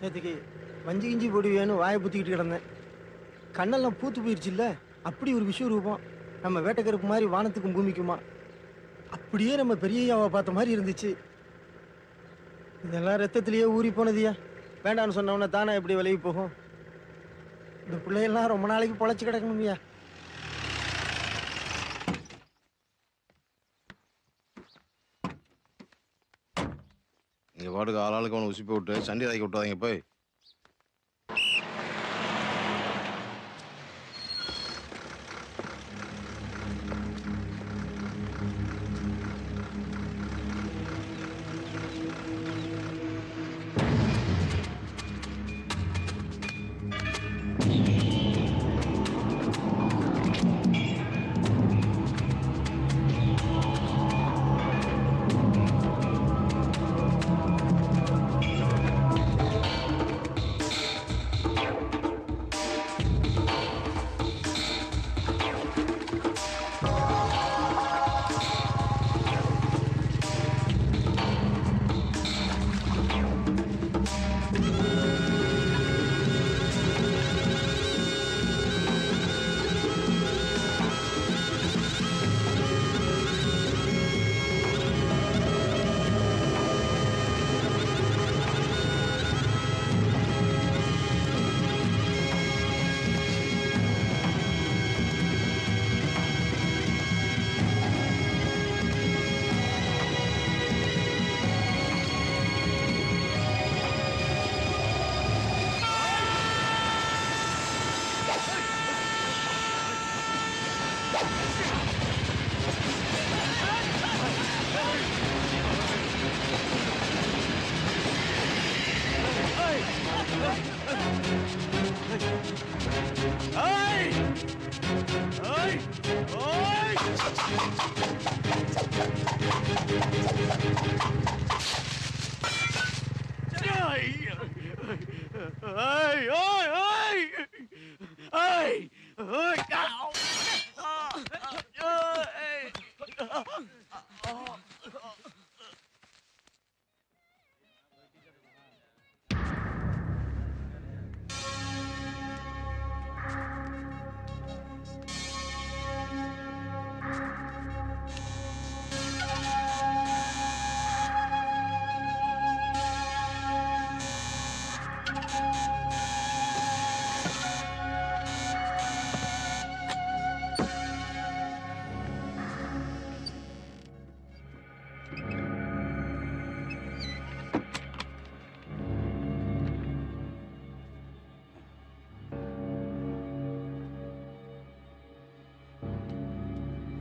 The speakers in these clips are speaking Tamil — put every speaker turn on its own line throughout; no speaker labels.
நேற்றுக்கு வஞ்சி கிஞ்சி போடுவேன்னு வாயை புத்திக்கிட்டு கிடந்தேன். கண்ணெல்லாம் பூத்து போயிடுச்சு இல்ல. அப்படி ஒரு விஸ்வரூபம் நம்ம வேட்டைக்கருப்பு மாதிரி வானத்துக்கும் பூமிக்குமா. அப்படியே நம்ம பெரியய்யாவை பார்த்த மாதிரி இருந்துச்சு. இதெல்லாம் ரத்தத்திலேயே ஊறி போனதுயா. வேண்டாம்னு சொன்னவன தானே எப்படி விலகி போகும். இந்த பிள்ளையெல்லாம் ரொம்ப நாளைக்கு பொழைச்சு கிடக்கணும்யா.
நீங்க பாட்டுக்கு ஆளாளுக்கு அவனை உசுப்பி விட்டு சண்டை ஆக்கி விட்டாதீங்க போய்.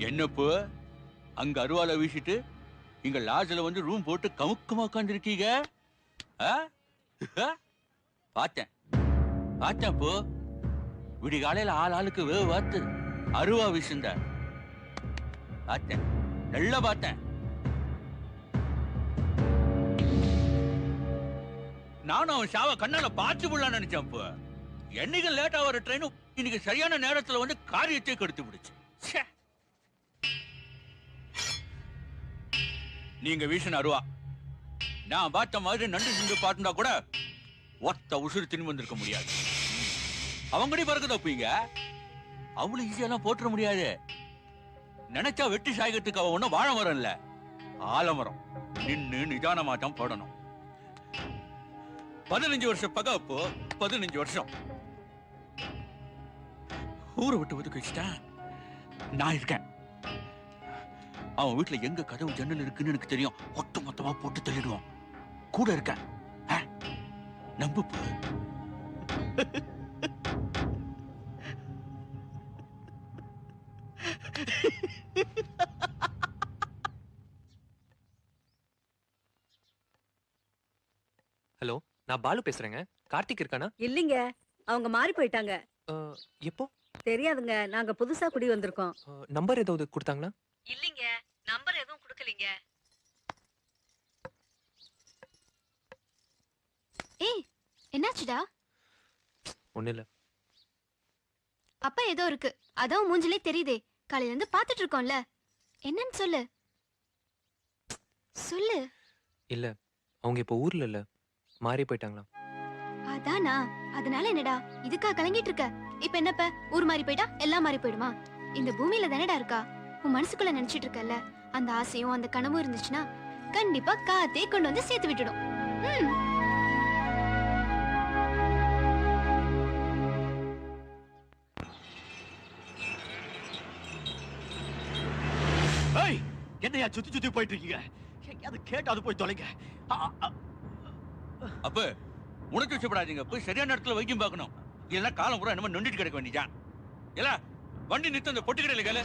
என்னப்போ அங்க அருவாலை வீசிட்டு இங்க லாட்ஜ்ல வந்து ரூம் போட்டு கமுக்கமா உட்காந்துருக்கீங்க. பார்த்தேன் போ. விடி காலையில ஆளுக்கு வேவு பார்த்து அருவா வீசுந்த பார்த்தேன், நல்லா பார்த்தேன். நானும் அவன் சாவ கண்ணால பார்த்து விடலான்னு நினைச்சேன். இப்போ என்னைக்கு லேட்டா வர ட்ரெயினும் இன்னைக்கு சரியான நேரத்துல வந்து காரியத்தை கெடுத்து விடுச்சு. நீங்க வீசின அருவா நான் பார்த்த மாதிரி நண்டு சிந்து பார்த்துட்டா கூட ஒத்த உசுறு திரும்பி வந்திருக்க முடியாது. அவங்கடி பறக்க தப்பீங்க. அவ்வளவு ஈஸியெல்லாம் போட்டுற முடியாது. நினைச்சா வெட்டி சாய்க்கிறதுக்கு அவ ஒன்னும் வாழ மரம் இல்ல, ஆலமரம். நின்னு நிதானமா தான் போடணும். 15 வருஷம் பகை. அப்போ 15 வருஷம் ஊரை விட்டு ஒதுக்கி வச்சுட்டேன். நான் இருக்கேன். அவன் வீட்டுல எங்க கதவு ஜன்னல் இருக்குன்னு எனக்கு தெரியும். ஒட்டு மொத்தமா போட்டு தள்ளிடுவான். கூட இருக்கேன். நம்பு.
ஹலோ, நான் பாலு பேசுறேங்க. கார்த்திக் இருக்கானா?
இல்லைங்க, அவங்க மாறி போயிட்டாங்க.
எப்போ?
தெரியாதுங்க, நாங்க புதுசா குடி வந்திருக்கோம்.
நம்பர் ஏதாவது கொடுத்தாங்களா?
இல்லைங்க, நம்பர் எதுவும் கொடுக்கலீங்க.
ஏய், என்னாச்சுடா?
ஒண்ணு இல்ல.
அப்பா ஏதோ இருக்கு, அதான் மூஞ்சிலே தெரியுதே. காலையில இருந்து பாத்துட்டு இருக்கோம்ல, என்னன்னு சொல்லு. சொல்லு.
இல்ல, அவங்க இப்ப ஊர்ல இல்ல, மாறி போயிட்டாங்களா.
அதானா? அதனால என்னடா இதுக்கா கலங்கிட்டு இருக்க? இப்ப என்னப்ப ஊர் மாறி போயிட்டா எல்லாம் மாறி போயிடுமா? இந்த பூமியில தானடா இருக்கா? உன் மனசுக்குள்ள நினைச்சிட்டு இருக்கல, அந்த ஆசையும் அந்த கனவும் இருந்துச்சுன்னா கண்டிப்பா காத்தே கொண்டு வந்து சேர்த்து விட்டுடும்.
என்னையா சுத்தி சுத்தி போயிட்டு இருக்கீங்க? எங்கேயாவது கேட்டாது போய் தொலைங்க. அப்ப உனக்கு வச்சப்படாதீங்க, போய் சரியான இடத்துல வைக்கும் பார்க்கணும். இல்லைன்னா காலம் பூரா என்னமோ நொண்டிட்டு கிடக்க வேண்டியதான். இல்ல வண்டி நிறுத்த அந்த பொட்டு கடையில கேளு.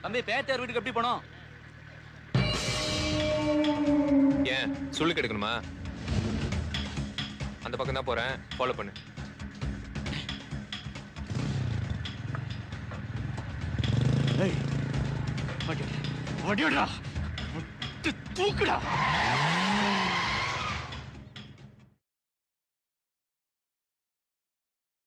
தம்பி பேத்தார் வீட்டுக்கு எப்படி போனோம்?
ஏன் சொல்லு கெடுக்கணுமா? அந்த பக்கம் தான் போறேன், ஃபாலோ பண்ணு.
வண்டிடா, தூக்குடா.